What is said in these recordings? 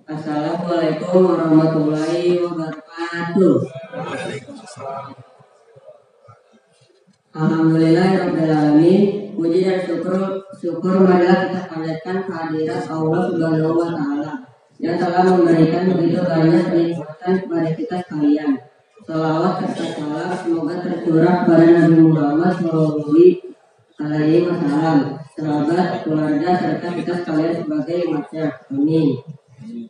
Assalamualaikum warahmatullahi wabarakatuh. Alhamdulillahirrahmanirrahim. Puji dan syukur marilah kita panjatkan kehadirat Allah Subhanahu wa Ta'ala yang telah memberikan begitu banyak kenikmatan kepada kita sekalian. Salawat serta salam semoga tercurah pada Nabi Muhammad SAW, sahabat, keluarga serta kita sekalian sebagai umatnya. Amin.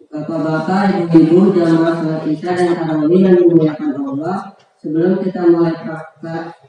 Bapak-bapak, ibu-ibu, jamaah salat isya dan tarawih yang dimuliakan Allah. Sebelum kita mulai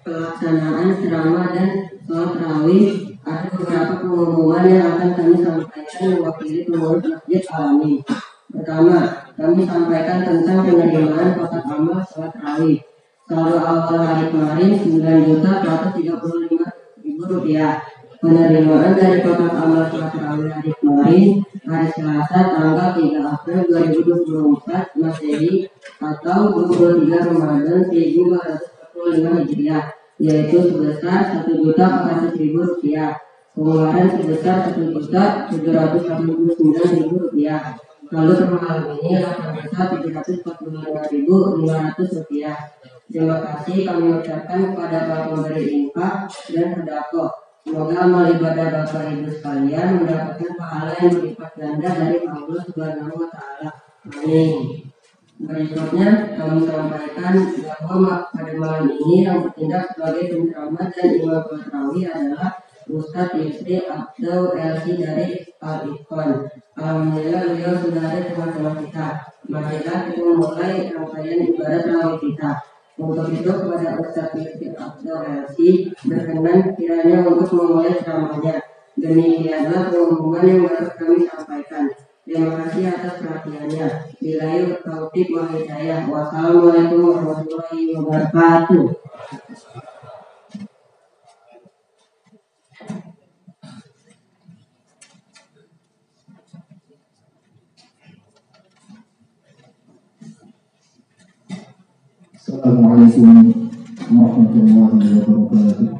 pelaksanaan ceramah dan sholat tarawih, ada beberapa pengumuman yang akan kami sampaikan mewakili pengurus Masjid Al-Amin. Pertama, kami sampaikan tentang penerimaan kotak amal sholat tarawih. Saldo awal hari kemarin Rp9.435.000. Penerimaan dari kotak amal sholat tarawih hari kemarin hari Selasa tanggal 3 April 2024 Masehi atau 23 Ramadan 1445 Hijriah, yaitu sebesar Rp1.400.000. Pengeluaran sebesar Rp1.789.000. Lalu termahal ini akan besar Rp745.500. Terima kasih kami ucapkan kepada para pemberi infak dan sedekah. Semoga amal ibadah Bapak Ibu sekalian mendapatkan pahala yang berlipat ganda dari Allah Subhanahu wa Ta'ala. Amin. Berikutnya kami sampaikan bahwa pada malam ini yang bertindak sebagai penceramah dan imam tarawih adalah Ustadz Yusri Abdul LC dari Al-Ikhwan. Alhamdulillah beliau sudah ada di tengah-tengah kita. Marilah kita memulai rangkaian ibadah tarawih kita. Untuk itu kepada Ustadz Yusri Abdul LC berkenan kiranya untuk memulai ceramahnya. Demikianlah pengumuman yang baru kami sampaikan. Terima kasih atas perhatiannya. Billahi taufiq wal hidayah. Wassalamualaikum warahmatullahi wabarakatuh. Assalamualaikum warahmatullahi wabarakatuh.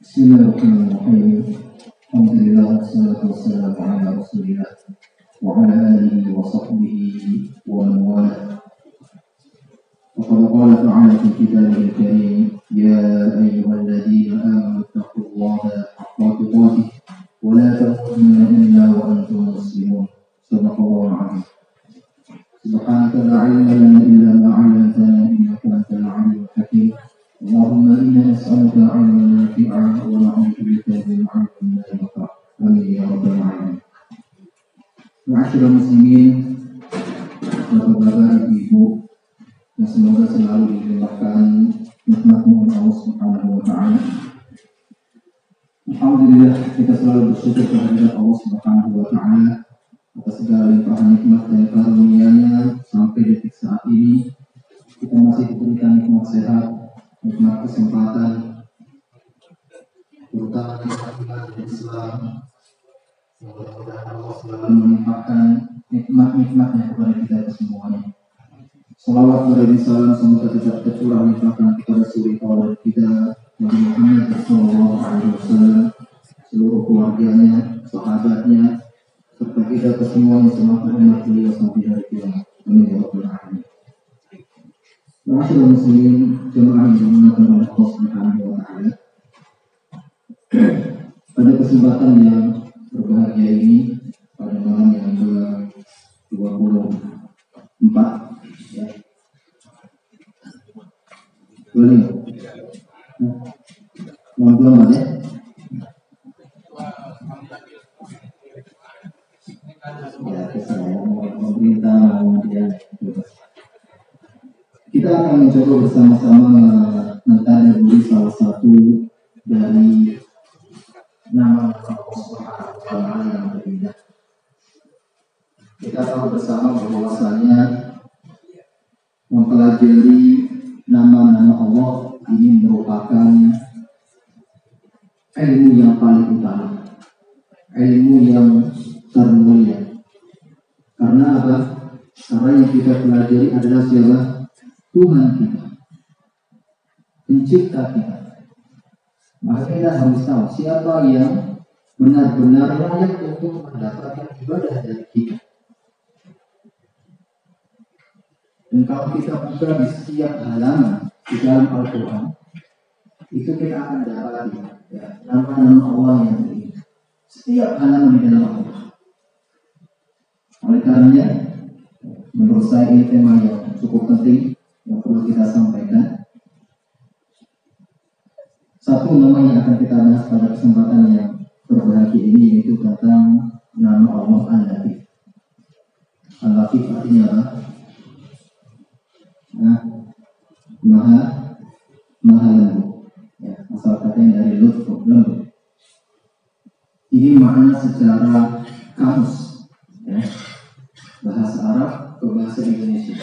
Bismillahirrahmanirrahim. Alhamdulillah wassalatu wassalamu ala Rasulillah wa ala alihi wa sahbihi wa man walah. Faqad qala ta'ala fi kitabihi al-karim, ya ayyuhalladzina amanu taqullaha haqqa tuqatih wa la tamutunna illa wa antum muslimun. Shadaqallahu al-'azim. Subhanaka la 'ilma lana illa ma 'allamtana innaka antal 'alimul hakim. Allahumma inna nas'aluka 'ilman nafi'an wa na'udzu bika min 'ilmin la yanfa'. Amin ya rabbal 'alamin. Ma'asyiral muslimin, bapak-bapak, ibu-ibu, yang semoga selalu dilimpahkan nikmat-Nya Allah Subhanahu wa Ta'ala. Alhamdulillah, kita selalu bersyukur kehadirat Allah Subhanahu wa Ta'ala atas segala limpahan nikmat dan karunia-Nya. Sampai detik saat ini kita masih diberikan nikmat sehat, nikmat kesempatan, terutama nikmat iman dan Islam. Mudah-mudahan Allah selalu melimpahkan nikmat-nikmatnya kepada kita semuanya. Salawat dan salam semoga tetap tercurah limpahkan kepada suri tauladan kita Nabi Muhammad SAW, seluruh keluarganya, sahabatnya, serta kita kesemuanya semata umat beliau sampai hari kiamat. Amin ya rabbal alamin. Ma'asyiral muslimin, jemaah yang dimuliakan oleh Allah Subhanahu wa Ta'ala. Pada kesempatan yang berbahagia ini, pada malam yang ke-24 ya. Boleh? Ngomong ya? Ya, saya pemerintah kita akan mencoba bersama-sama mentadabburi salah satu dari nama Allah Subhanahu wa Ta'ala yang berbeda. Kita tahu bersama bahwasanya mempelajari nama-nama Allah ini merupakan ilmu yang paling utama, ilmu yang termulia. Karena apa? Karena yang kita pelajari adalah siapa? Tuhan kita, pencipta kita. Maka kita harus tahu siapa yang benar-benar layak untuk mendapatkan ibadah dari kita. Dan kalau kita buka di setiap halaman di dalam Al-Quran, itu kita akan dapati nama-nama Allah yang ini. Setiap halaman di dalam Al-Quran. Oleh karenanya, menurut saya ini tema yang cukup penting yang perlu kita sampaikan. Satu nama yang akan kita bahas pada kesempatan yang berbahagia ini yaitu tentang nama Allah Al-Latif. Al-Latif artinya apa? Maha lembut. Ya, asal katanya dari lutfu, lembut. Ini makna secara kamus, ya, bahasa Arab ke bahasa Indonesia.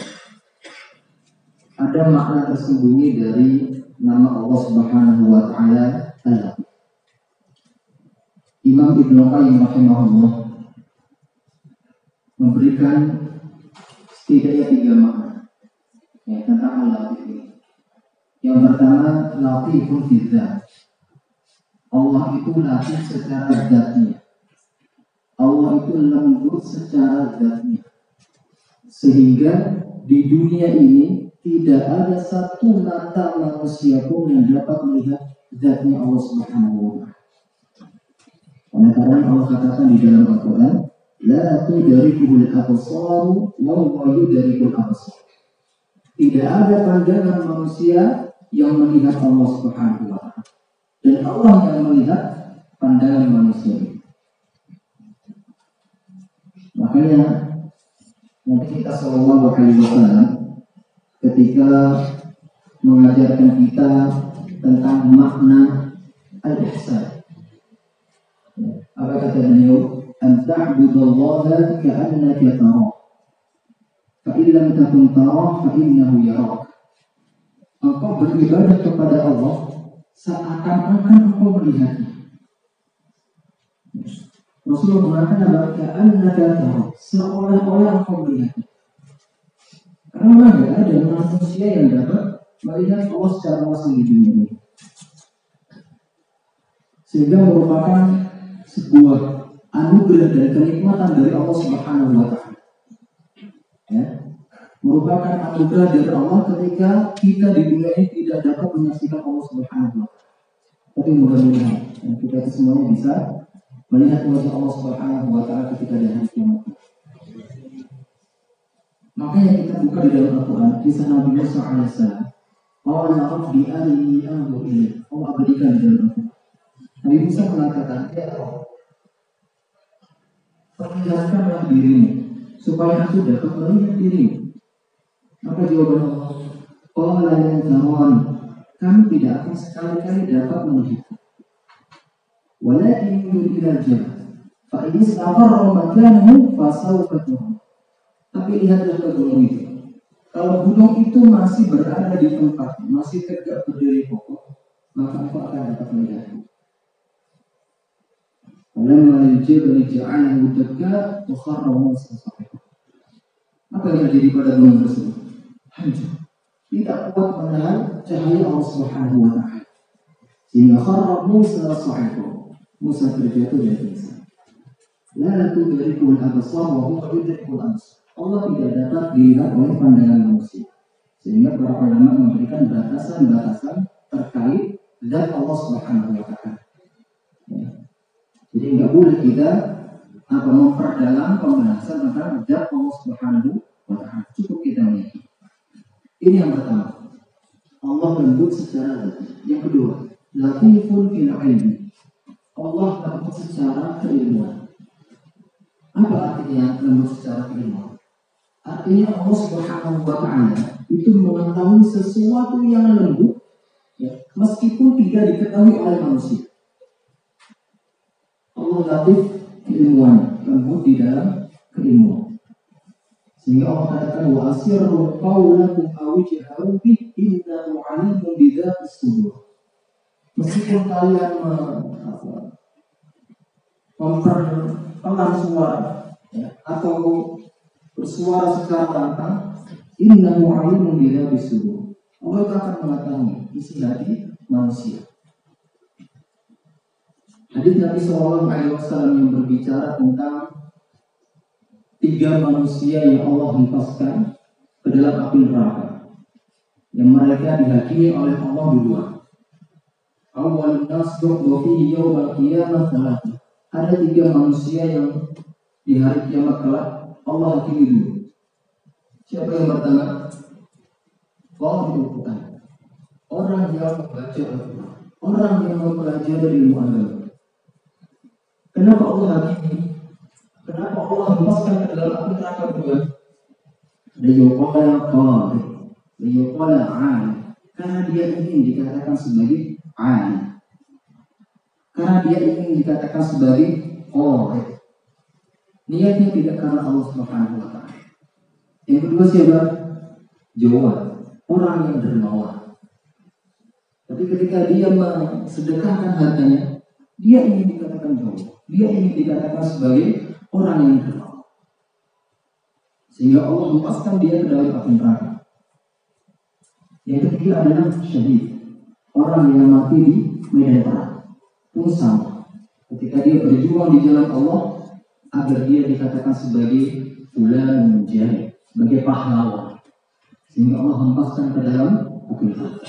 Ada makna tersembunyi dari nama Allah Subhanahu wa Ta'ala Al-Latif. Imam Ibnu Qayyim rahimahullah memberikan setidaknya 3 makna tentang Al-Latif ini. Yang pertama, latifun fidzat. Allah itu latif secara zatnya. Allah itu lembut secara zatnya. Sehingga di dunia ini tidak ada satu mata manusia pun yang dapat melihat zatnya Allah Subhanahu wa Ta'ala. Oleh karena Allah katakan di dalam Al-Quran, la tudrikuhul absar wa huwa yudrikul absar. Tidak ada pandangan manusia yang melihat Allah Subhanahu wa Ta'ala, dan Allah yang melihat pandangan manusia. Makanya Nabi kita sallallahu alaihi wasallam ketika mengajarkan kita tentang makna al-ihsan, apa kata beliau? An ta'budallaha ka'annaka tarah, fa in lam takun tarah fa innahu yarak. Engkau beribadah kepada Allah seakan-akan engkau melihatnya. Rasulullah mengatakan ka'annaka tarah, seolah-olah engkau melihatnya. Karena tidak ada manusia yang dapat melihat Allah secara langsung di dunia ini. Sehingga merupakan sebuah anugerah dan kenikmatan dari Allah Subhanahu wa Ta'ala. Ya, merupakan anugerah dari Allah ketika kita di dunia ini tidak dapat menyaksikan Allah Subhanahu wa Ta'ala. Tapi mudah-mudahan kita semuanya bisa melihat wajah Allah Subhanahu wa Ta'ala ketika di hari kiamat. Makanya kita buka di dalam Al-Quran kisah Nabi Musa alaihissalam. Allah Rabbi arini anzur ilaik. Allah abadikan di dalam Al-Quran. Nabi Musa mengatakan, ya Allah, perlihatkanlah dirimu supaya aku dapat melihat dirimu. Apa jawaban Allah? Qala lan tarani, kamu tidak akan sekali-kali dapat melihat. Walakin yunzur ilal jabal, fa in istaqarra makanahu fasawfa tarah. Tapi lihatlah ke gunung itu. Kalau gunung itu masih berada di tempat, masih tegak berdiri kokoh, maka engkau akan dapat melihatnya. Falamma al-jabal ja'alahu dakka wa kharra Musa sa'iqa. Apa yang terjadi pada gunung tersebut? Hancur. Tidak kuat menahan cahaya Allah Subhanahu wa Ta'ala. Sehingga kharra Musa sa'iqa. Musa terjatuh dari pingsan. La tudrikul absar wa huwa yudrikul absar. Allah tidak dapat dilihat oleh pandangan manusia. Sehingga para ulama memberikan batasan-batasan terkait zat Allah Subhanahu wa Ta'ala. Ya. Jadi nggak boleh kita memperdalam pembahasan tentang zat Allah Subhanahu wa Ta'ala. Cukup kita meyakini. Ini yang pertama. Allah lembut secara zat. Yang kedua, latifun fil ilmi. Allah lembut secara keilmuan. Apa artinya lembut secara keilmuan? Artinya Allah Subhanahu wa Ta'ala itu mengetahui sesuatu yang lembut, ya, meskipun tidak diketahui oleh manusia. Allah latif keilmuan, lembut di dalam keilmuan. Sehingga Allah katakan wa asirru qawlakum aw ijharu bihi innahu 'alimun bi dzatis sudur. Meskipun kalian memperpelan suara, ya, atau bersuara secara lantang, innahu 'alimun bi dzatis sudur. Allah akan mengetahui isi hati manusia. Hadis Nabi SAW yang berbicara tentang 3 manusia yang Allah hempaskan ke dalam api neraka, yang mereka dihakimi oleh Allah duluan. Awalun nas yuqda fihi yawmal qiyamah thalatha. Ada 3 manusia yang di hari kiamat kelak Allah hakimi dulu. Siapa yang pertama? Qari'ul Quran. Orang yang membaca Al-Quran, orang yang mempelajari ilmu agama. Kenapa Allah hakimi? Kenapa Allah hempaskan ke dalam api neraka dua? Liyuqala qari, liyuqala alim. Karena dia ingin dikatakan sebagai alim. Karena dia ingin dikatakan sebagai qari. Niatnya tidak karena Allah Subhanahu wa taala. Yang kedua siapa? Jawab, orang yang dermawan. Tapi ketika dia mensedekahkan hartanya, dia ingin dikatakan jawab. Dia ingin dikatakan sebagai orang yang dermawan. Sehingga Allah hempaskan dia ke dalam api neraka. Yang ketiga adalah syahid, orang yang mati di medan perang. Pun sama, ketika dia berjuang di jalan Allah agar dia dikatakan sebagai fulan mujahid, sebagai pahlawan, sehingga Allah hempaskan ke dalam api neraka.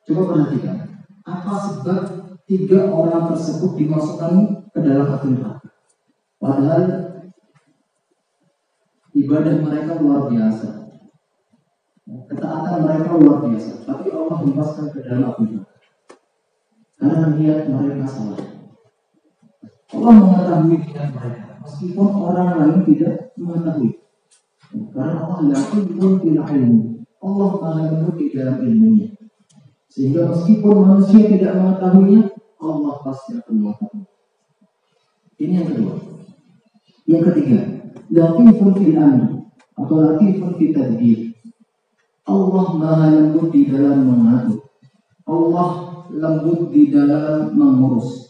Coba perhatikan, apa sebab 3 orang tersebut dimasukkan ke dalam api neraka? Padahal ibadah mereka luar biasa, ketaatan mereka luar biasa, tapi Allah hempaskan ke dalam api neraka karena niat mereka salah. Allah mengetahui niat mereka, meskipun orang lain tidak mengetahui. Karena Allah yakin bil ilmu, Allah maha di dalam ilmunya. Sehingga meskipun manusia tidak mengetahuinya, Allah pasti akan mengetahui. Ini yang kedua. Yang ketiga, latifun fil amri atau latifun fil tadbir. Allah maha lembut di dalam mengatur. Allah lembut di dalam mengurus.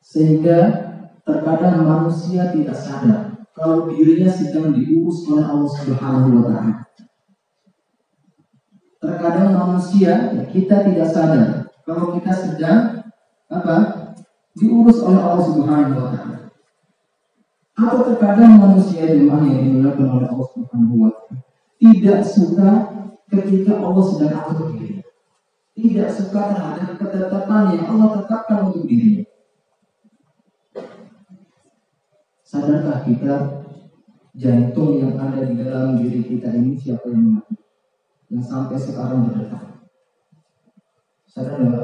Sehingga terkadang manusia tidak sadar kalau dirinya sedang diurus oleh Allah Subhanahu wa taala. Terkadang manusia, kita tidak sadar kalau kita sedang diurus oleh Allah Subhanahu wa taala. Atau terkadang manusia yang dimuliakan oleh Allah Subhanahu wa taala tidak suka ketika Allah sedang atur dirinya. Tidak suka terhadap ketetapan yang Allah tetapkan untuk dirinya. Sadarkah kita jantung yang ada di dalam diri kita ini siapa yang mengatur? Yang sampai sekarang berdetak. Sadar nggak?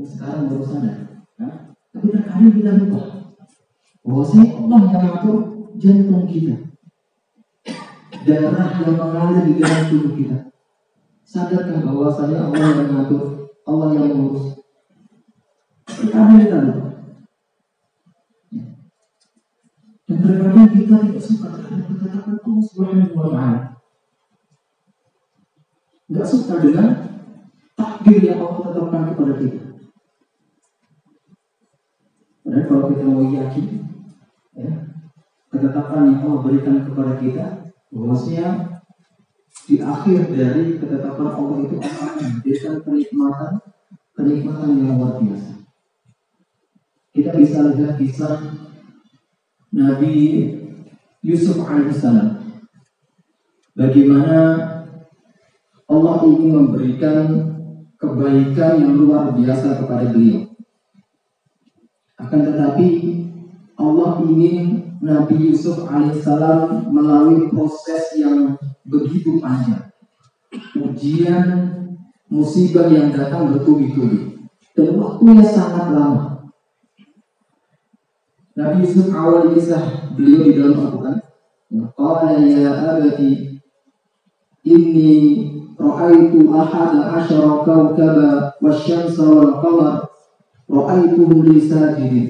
Sekarang baru sadar. Tapi terkadang kita lupa bahwasanya Allah yang mengatur jantung kita, darah yang mengalir di dalam tubuh kita. Sadarkah bahwasanya Allah yang mengatur, Allah yang mengurus? Terkadang kita lupa. Dan terkadang kita tidak suka terhadap ketetapan Allah Subhanahu wa taala. Tidak suka dengan takdir yang Allah tetapkan kepada kita. Padahal kalau kita mau yakin, ketetapan yang Allah berikan kepada kita, bahwasanya di akhir dari ketetapan Allah itu akan memberikan kenikmatan yang luar biasa. Kita bisa lihat kisah Nabi Yusuf alaihissalam, bagaimana Allah ingin memberikan kebaikan yang luar biasa kepada beliau. Akan tetapi Allah ingin Nabi Yusuf alaihissalam melalui proses yang begitu panjang, ujian, musibah yang datang bertubi-tubi, dan waktunya sangat lama. Nabi Yusuf awal kisah beliau di dalam Al-Quran, qala ya abati inni ra'aitu ahada asyara kawkaba wasyamsa wal qamar ra'aituhum li sajidin.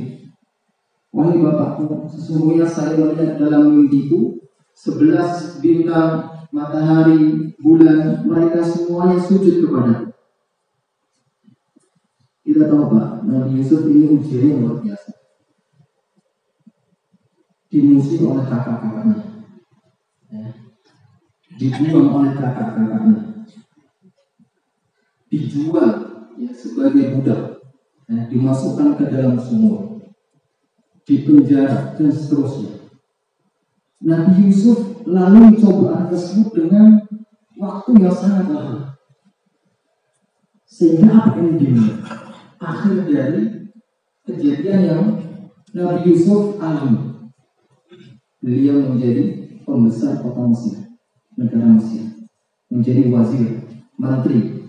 Wahai bapakku, sesungguhnya saya melihat dalam mimpiku 11 bintang, matahari, bulan, mereka semuanya sujud kepadaku. Kita tahu Pak, Nabi Yusuf ini ujiannya luar biasa. Dimusuhi oleh kakak-kakaknya, dibuang oleh kakak-kakaknya, dijual sebagai budak, dimasukkan ke dalam sumur, dipenjara dan seterusnya. Nabi Yusuf lalu cobaan tersebut dengan waktu yang sangat lama. Sehingga apa endingnya? Akhir dari kejadian yang Nabi Yusuf alami, beliau menjadi pembesar kota Mesir, negara Mesir, menjadi wazir, menteri.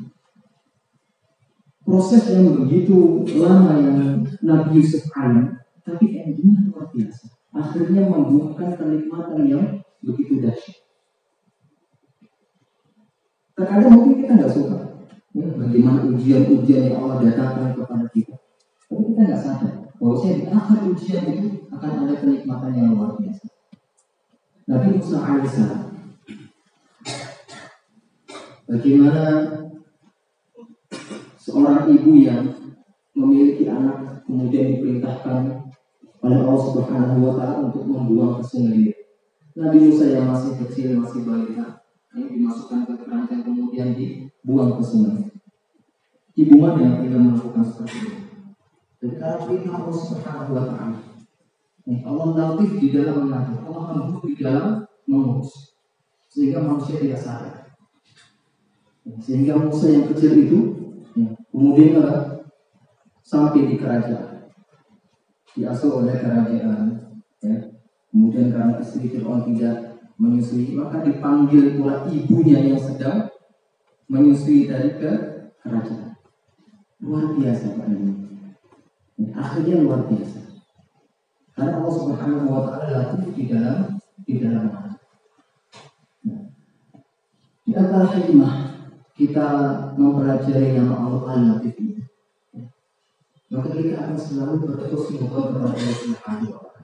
Proses yang begitu lama yang Nabi Yusuf alami, tapi endingnya luar biasa. Akhirnya membuahkan kenikmatan yang begitu dahsyat. Terkadang mungkin kita nggak suka bagaimana ujian-ujian yang Allah datangkan kepada kita, tapi kita nggak sadar bahwa di akhir ujian itu akan ada kenikmatan yang luar biasa. Nabi Musa alaihissalam, bagaimana seorang ibu yang memiliki anak kemudian diperintahkan oleh Allah Subhanahu wa Ta'ala untuk membuang ke sungai. Nabi Musa yang masih kecil, masih balita, ini dimasukkan ke keranjang kemudian dibuang ke sungai. Ibu mana yang tidak melakukan seperti itu? Jadi kalau perintah Allah Subhanahu wa Ta'ala, Allah latif di dalam mengatur, Allah lembut di dalam mengurus, sehingga manusia tidak sadar. Sehingga Musa yang kecil itu kemudian sampai di kerajaan, diasuh oleh kerajaan, kemudian karena istri Fir'aun tidak menyusui, maka dipanggil pula ibunya yang sedang menyusui dari ke kerajaan. Luar biasa Pak ini. Akhirnya luar biasa. Karena Allah Subhanahu wa Ta'ala latif di dalam di antara hikmah kita mempelajari yang Allah Al-Latif ini, maka kita akan selalu berterus berdoa kepada Allah Subhanahu wa Ta'ala.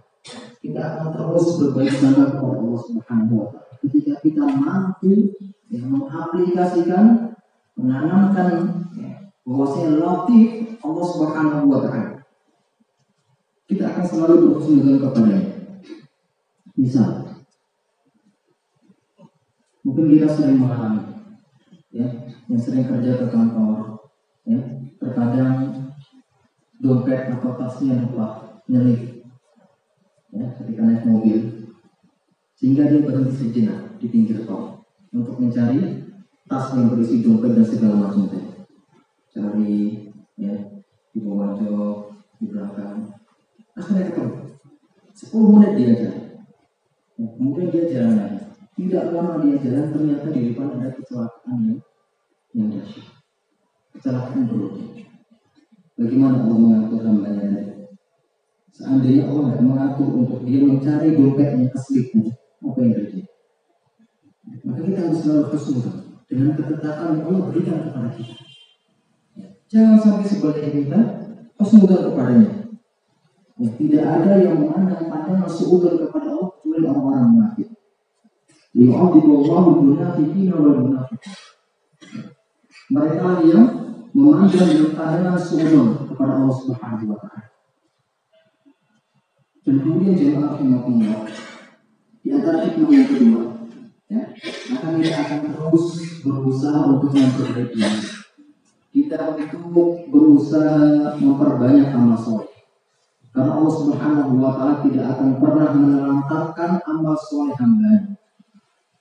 Kita akan terus berbaik sangka kepada Allah Subhanahu wa Ta'ala. Ketika kita mampu mengaplikasikan, menanamkan bahwasanya Latif Allah Subhanahu wa Ta'ala, kita akan selalu berhusnuzon kepadanya. Misal, mungkin kita sering mengalami, yang sering kerja ke kantor, terkadang dompet atau tasnya lupa nyelip, ketika naik mobil, sehingga dia berhenti sejenak di pinggir tol untuk mencari tas yang berisi dompet dan segala macam tadi. Cari, di bawah jok, di belakang. Akhirnya ketemu. 10 menit dia jalan. Kemudian dia jalan lagi. Tidak lama dia jalan, ternyata di depan ada kecelakaan yang dahsyat. Kecelakaan beruntun. Bagaimana Allah mengatur hambanya tadi? Seandainya Allah tidak mengatur untuk dia mencari dompetnya keselipnya, apa yang terjadi? Maka kita harus selalu husnuzon dengan ketetapan yang Allah berikan kepada kita. Jangan sampai sebaliknya kita husnuzon kepadanya. Tidak ada yang memandang pandangan suudzon kepada Allah kecuali orang-orang munafik. Yu'adzibullahu al-munafiqina wal munafiqat. Mereka yang memandang pandangan suudzon kepada Allah Subhanahu wa Ta'ala. Dan kemudian jemaah rahimakumullah, di antara hikmah yang kedua, maka kita akan terus berusaha untuk memperbaiki. Kita untuk berusaha memperbanyak amal soleh. Karena Allah Subhanahu wa Ta'ala tidak akan pernah menelantarkan amal soleh hamba.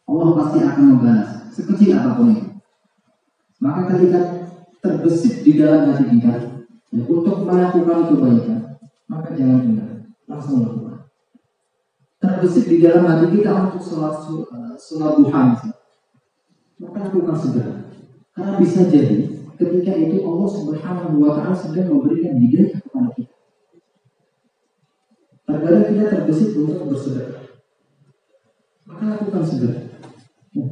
Allah pasti akan membalas sekecil apapun itu. Maka ketika terbesit di dalam hati kita untuk melakukan kebaikan, maka jangan tinggal, langsung lakukan. Terbesit di dalam hati kita untuk sholat duha, maka lakukan segera. Karena bisa jadi ketika itu Allah Subhanahu wa Ta'ala sedang memberikan hidayah kepada kita. Terkadang kita terbesit untuk bersedekah, maka lakukan segera.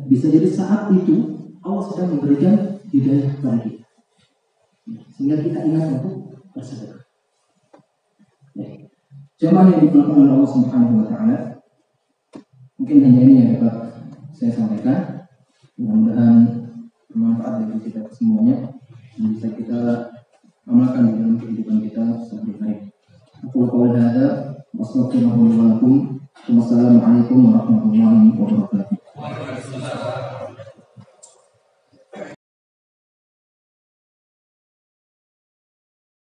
Bisa jadi saat itu Allah sedang memberikan hidayah kepada kita, sehingga kita ingat untuk bersedekah. Jemaah yang dimuliakan oleh Allah Subhanahu wa Ta'ala, mungkin hanya ini yang dapat saya sampaikan. Mudah-mudahan bermanfaat bagi kita semuanya dan bisa kita amalkan di dalam kehidupan kita sehari-hari. Aku qaul hadza wa astaghfirullaha wa lakum. Wassalamualaikum warahmatullahi wabarakatuh.